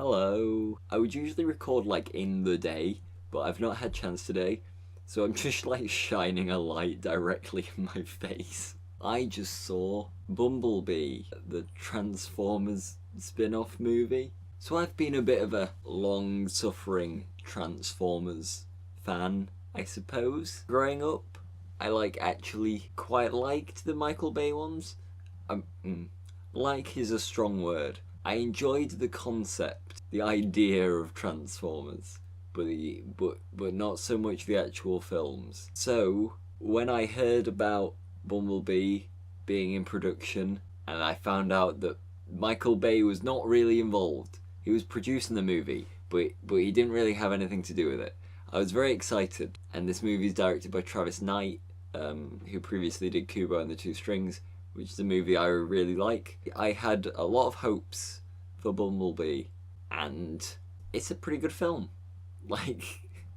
Hello. I would usually record like in the day, but I've not had chance today, so I'm just like shining a light directly in my face. I just saw Bumblebee, the Transformers spin-off movie. So I've been a bit of a long-suffering Transformers fan, I suppose. Growing up, I actually quite liked the Michael Bay ones. Like is a strong word. I enjoyed the concept, the idea of Transformers, but not so much the actual films. So when I heard about Bumblebee being in production, and I found out that Michael Bay was not really involved. He was producing the movie, but he didn't really have anything to do with it. I was very excited, and this movie is directed by Travis Knight, who previously did Kubo and the Two Strings, which is a movie I really like. I had a lot of hopes for Bumblebee, and it's a pretty good film.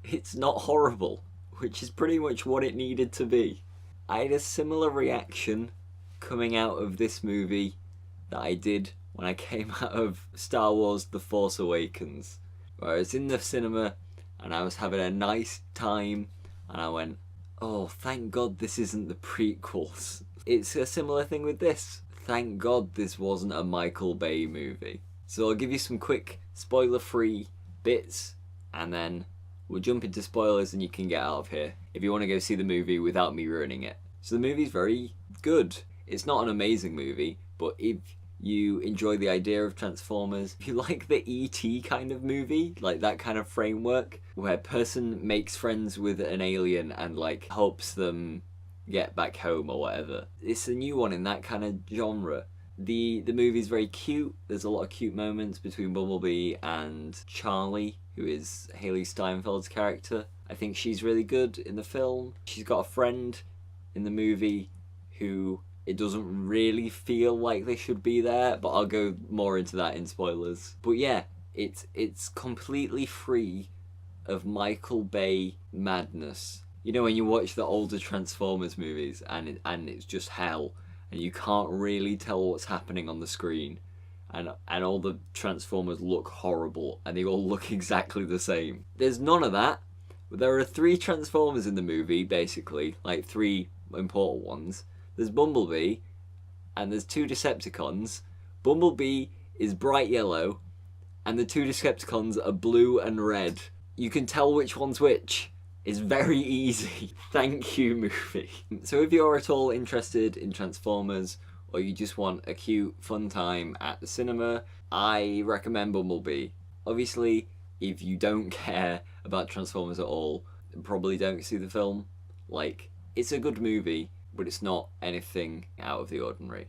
It's not horrible, which is pretty much what it needed to be. I had a similar reaction coming out of this movie that I did when I came out of Star Wars The Force Awakens, where I was in the cinema and I was having a nice time, and I went, oh, thank God this isn't the prequels. It's a similar thing with this. Thank God this wasn't a Michael Bay movie. So I'll give you some quick spoiler-free bits, and then we'll jump into spoilers and you can get out of here if you want to go see the movie without me ruining it. So the movie's very good. It's not an amazing movie, but if you enjoy the idea of Transformers, if you like the E.T. kind of movie, like that kind of framework, where a person makes friends with an alien and helps them get back home or whatever. It's a new one in that kind of genre. The movie's very cute. There's a lot of cute moments between Bumblebee and Charlie, who is Haley Steinfeld's character. I think she's really good in the film. She's got a friend in the movie who it doesn't really feel like they should be there, but I'll go more into that in spoilers. But yeah, it's completely free of Michael Bay madness. You know when you watch the older Transformers movies and it's just hell, and you can't really tell what's happening on the screen, and all the Transformers look horrible and they all look exactly the same. There's none of that. There are 3 Transformers in the movie, basically, 3 important ones. There's Bumblebee, and there's 2 Decepticons. Bumblebee is bright yellow, and the 2 Decepticons are blue and red. You can tell which one's which. It's very easy. Thank you, movie. So if you're at all interested in Transformers, or you just want a cute, fun time at the cinema, I recommend Bumblebee. Obviously, if you don't care about Transformers at all, probably don't see the film. It's a good movie, but it's not anything out of the ordinary.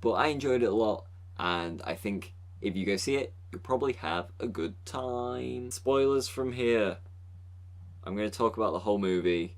But I enjoyed it a lot, and I think if you go see it, you'll probably have a good time. Spoilers from here. I'm going to talk about the whole movie.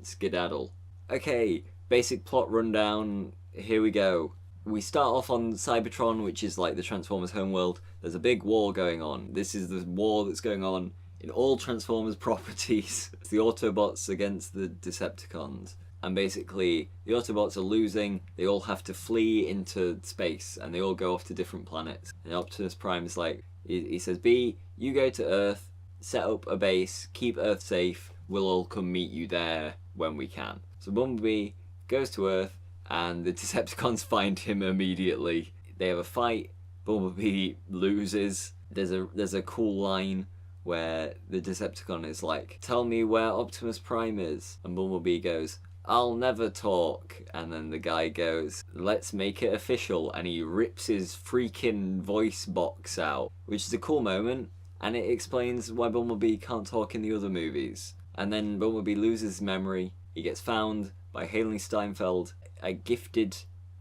Skedaddle. Okay, basic plot rundown. Here we go. We start off on Cybertron, which is the Transformers homeworld. There's a big war going on. This is the war that's going on in all Transformers properties. It's the Autobots against the Decepticons. And basically, the Autobots are losing. They all have to flee into space, and they all go off to different planets. And Optimus Prime is he says, B, you go to Earth, set up a base, keep Earth safe, we'll all come meet you there when we can. So Bumblebee goes to Earth, and the Decepticons find him immediately. They have a fight, Bumblebee loses. There's a cool line where the Decepticon is tell me where Optimus Prime is, and Bumblebee goes, I'll never talk. And then the guy goes, let's make it official, and he rips his freaking voice box out, which is a cool moment. And it explains why Bumblebee can't talk in the other movies. And then Bumblebee loses memory. He gets found by Haley Steinfeld, a gifted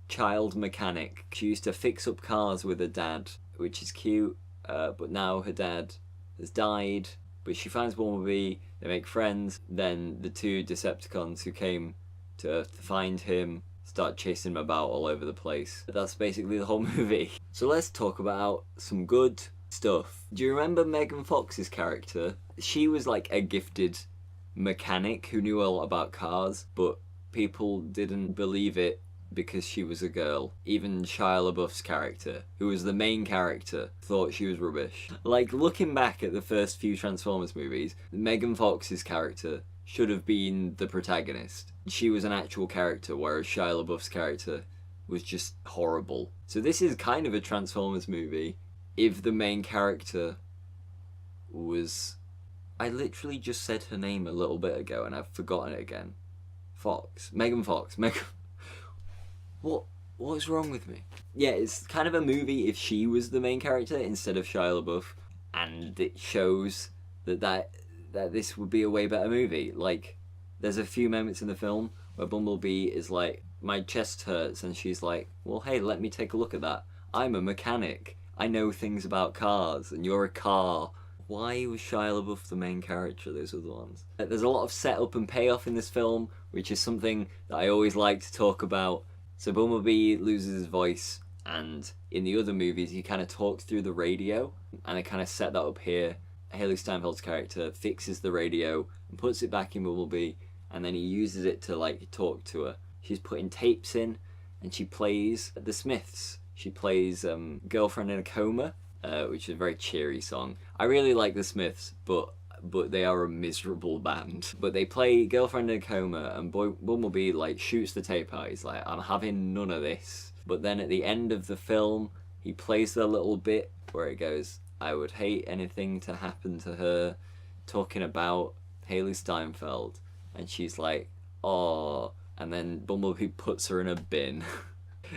child mechanic. She used to fix up cars with her dad, which is cute, but now her dad has died. But she finds Bumblebee, they make friends. Then the 2 Decepticons who came to Earth to find him start chasing him about all over the place. That's basically the whole movie. So let's talk about some good stuff. Do you remember Megan Fox's character? She was a gifted mechanic who knew all about cars, but people didn't believe it because she was a girl. Even Shia LaBeouf's character, who was the main character, thought she was rubbish. Like, looking back at the first few Transformers movies, Megan Fox's character should have been the protagonist. She was an actual character, whereas Shia LaBeouf's character was just horrible. So this is kind of a Transformers movie if the main character was... I literally just said her name a little bit ago and I've forgotten it again. Fox. Megan Fox. What's wrong with me? Yeah, it's kind of a movie if she was the main character instead of Shia LaBeouf, and it shows that this would be a way better movie. Like, there's a few moments in the film where Bumblebee is like, my chest hurts, and she's like, well, hey, let me take a look at that. I'm a mechanic. I know things about cars, and you're a car. Why was Shia LaBeouf the main character of those other ones? There's a lot of setup and payoff in this film, which is something that I always like to talk about. So Bumblebee loses his voice, and in the other movies he kind of talks through the radio, and I kind of set that up here. Haley Steinfeld's character fixes the radio and puts it back in Bumblebee, and then he uses it to like talk to her. She's putting tapes in, and she plays The Smiths. She plays Girlfriend in a Coma, which is a very cheery song. I really like The Smiths, but they are a miserable band. But they play Girlfriend in a Coma, and Bumblebee like shoots the tape out. He's like, I'm having none of this. But then at the end of the film, he plays the little bit where it goes, I would hate anything to happen to her, talking about Haley Steinfeld. And she's like, oh, and then Bumblebee puts her in a bin.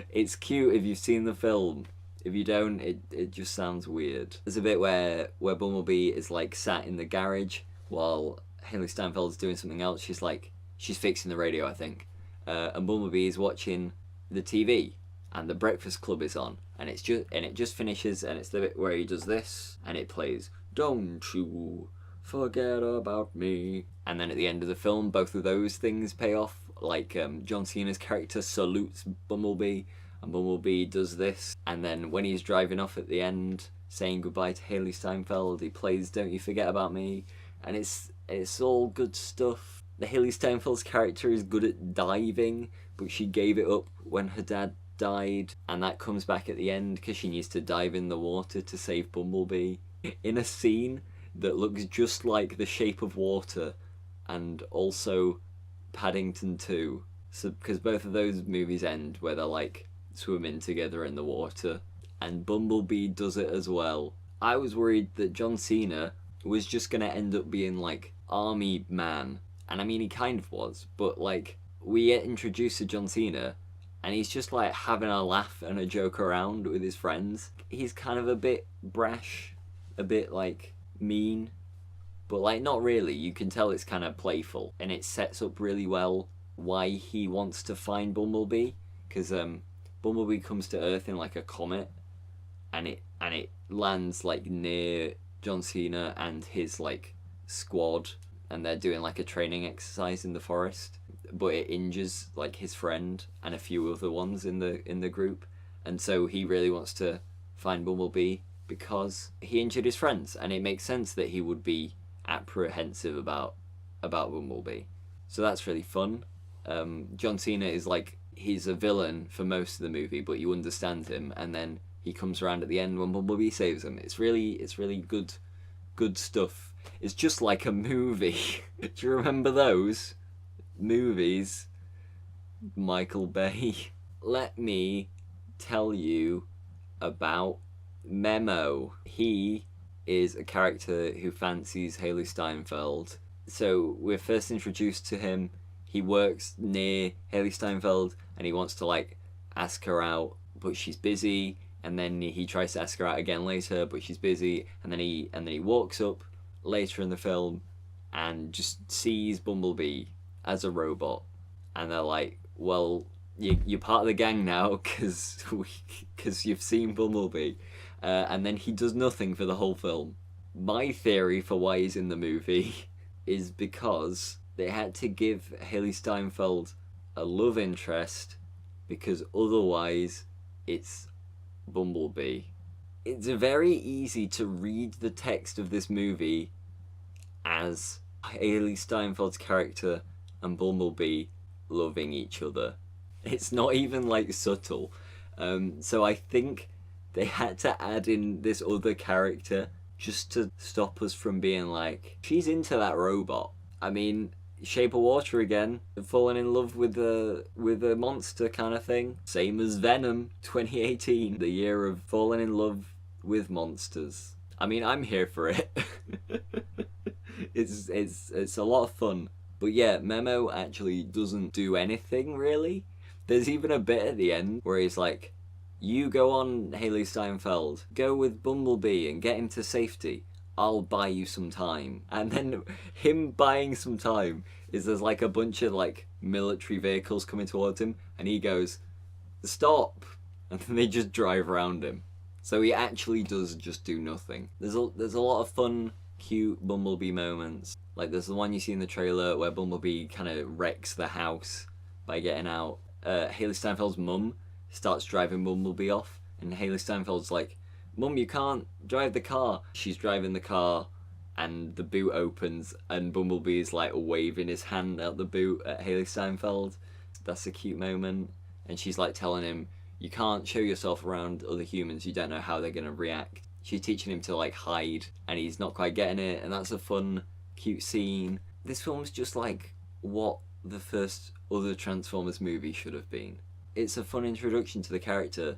It's cute if you've seen the film. If you don't, it just sounds weird. There's a bit where Bumblebee is like sat in the garage while Haley Steinfeld's doing something else. She's fixing the radio, I think. And Bumblebee is watching the TV, and the Breakfast Club is on, and it just finishes, and it's the bit where he does this, and it plays, don't you forget about me. And then at the end of the film, both of those things pay off. Like John Cena's character salutes Bumblebee, and Bumblebee does this, and then when he's driving off at the end saying goodbye to Haley Steinfeld, he plays Don't You Forget About Me, and it's all good stuff. The Haley Steinfeld's character is good at diving, but she gave it up when her dad died, and that comes back at the end because she needs to dive in the water to save Bumblebee in a scene that looks just like The Shape of Water and also Paddington 2. So, because both of those movies end where they're like swimming together in the water, and Bumblebee does it as well. I was worried that John Cena was just going to end up being like army man, and I mean he kind of was, but like we get introduced to John Cena and he's just like having a laugh and a joke around with his friends. He's kind of a bit brash, a bit like mean, but like not really. You can tell it's kind of playful, and it sets up really well why he wants to find Bumblebee, because Bumblebee comes to Earth in like a comet, and it lands like near John Cena and his like squad, and they're doing like a training exercise in the forest, but it injures like his friend and a few other ones in the group, and so he really wants to find Bumblebee because he injured his friends, and it makes sense that he would be apprehensive about Bumblebee. So that's really fun. John Cena is like, he's a villain for most of the movie, but you understand him, and then he comes around at the end when Bumblebee saves him. It's really good stuff. It's just like a movie. Do you remember those movies? Michael Bay. Let me tell you about Memo. He is a character who fancies Haley Steinfeld. So we're first introduced to him. He works near Haley Steinfeld, and he wants to like ask her out, but she's busy. And then he tries to ask her out again later, but she's busy. And then he walks up later in the film and just sees Bumblebee as a robot, and they're like, "Well, you're part of the gang now because you've seen Bumblebee." And then he does nothing for the whole film. My theory for why he's in the movie is because they had to give Haley Steinfeld a love interest, because otherwise it's Bumblebee. It's very easy to read the text of this movie as Haley Steinfeld's character and Bumblebee loving each other. It's not even like subtle. So I think they had to add in this other character just to stop us from being like, she's into that robot. I mean, Shape of Water again, falling in love with a monster kind of thing. Same as Venom 2018, the year of falling in love with monsters. I mean, I'm here for it. It's a lot of fun. But yeah, Memo actually doesn't do anything really. There's even a bit at the end where he's like, you go on, Haley Steinfeld, go with Bumblebee and get him to safety. I'll buy you some time. And then him buying some time is there's like a bunch of like military vehicles coming towards him and he goes, stop, and then they just drive around him. So he actually does just do nothing. There's a lot of fun, cute Bumblebee moments. Like there's the one you see in the trailer where Bumblebee kind of wrecks the house by getting out. Haley Steinfeld's mum starts driving Bumblebee off and Haley Steinfeld's like, Mum, you can't drive the car. She's driving the car and the boot opens and Bumblebee's like waving his hand out the boot at Haley Steinfeld. That's a cute moment. And she's like telling him, you can't show yourself around other humans, you don't know how they're gonna react. She's teaching him to like hide and he's not quite getting it, and that's a fun, cute scene. This film's just like what the first other Transformers movie should have been. It's a fun introduction to the character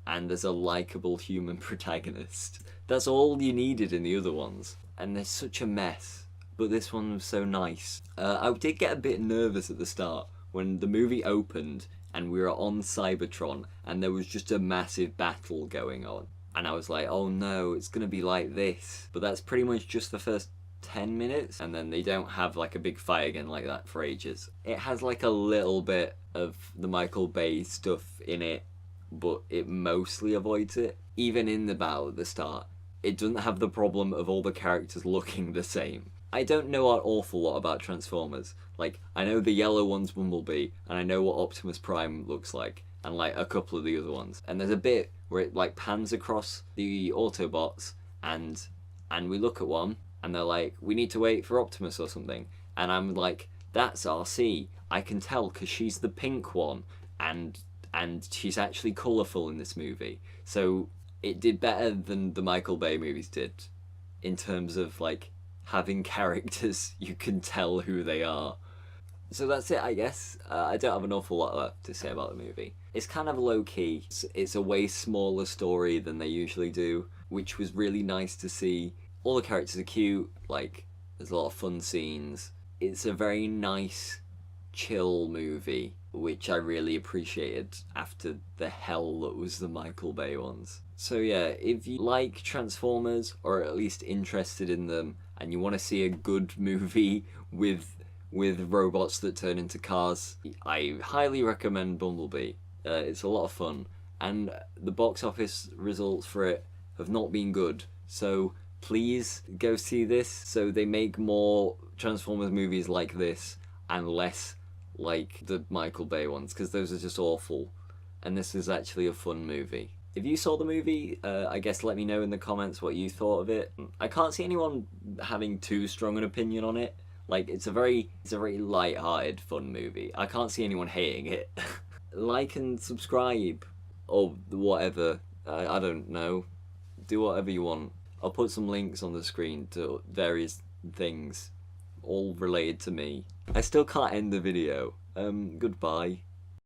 and there's a likeable human protagonist. That's all you needed in the other ones. And they're such a mess, but this one was so nice. I did get a bit nervous at the start when the movie opened and we were on Cybertron and there was just a massive battle going on. And I was like, oh no, it's gonna be like this. But that's pretty much just the first 10 minutes and then they don't have like a big fight again like that for ages. It has like a little bit of the Michael Bay stuff in it, but it mostly avoids it. Even in the battle at the start, it doesn't have the problem of all the characters looking the same. I don't know an awful lot about Transformers. Like, I know the yellow one's Bumblebee, and I know what Optimus Prime looks like, and like a couple of the other ones. And there's a bit where it like pans across the Autobots, and we look at one, and they're like, we need to wait for Optimus or something. And I'm like, that's RC. I can tell because she's the pink one, and she's actually colourful in this movie. So it did better than the Michael Bay movies did in terms of like having characters you can tell who they are. So that's it, I guess. I don't have an awful lot left to say about the movie. It's kind of low-key. It's a way smaller story than they usually do, which was really nice to see. All the characters are cute, like, there's a lot of fun scenes. It's a very nice, chill movie, which I really appreciated after the hell that was the Michael Bay ones. So yeah, if you like Transformers, or at least interested in them, and you want to see a good movie with robots that turn into cars, I highly recommend Bumblebee. It's a lot of fun, and the box office results for it have not been good, so please go see this so they make more Transformers movies like this and less like the Michael Bay ones, because those are just awful, and this is actually a fun movie. If you saw the movie, I guess let me know in the comments what you thought of it. I can't see anyone having too strong an opinion on it. Like, it's a very light-hearted, fun movie. I can't see anyone hating it. Like and subscribe, or whatever. I don't know. Do whatever you want. I'll put some links on the screen to various things, all related to me. I still can't end the video. Goodbye.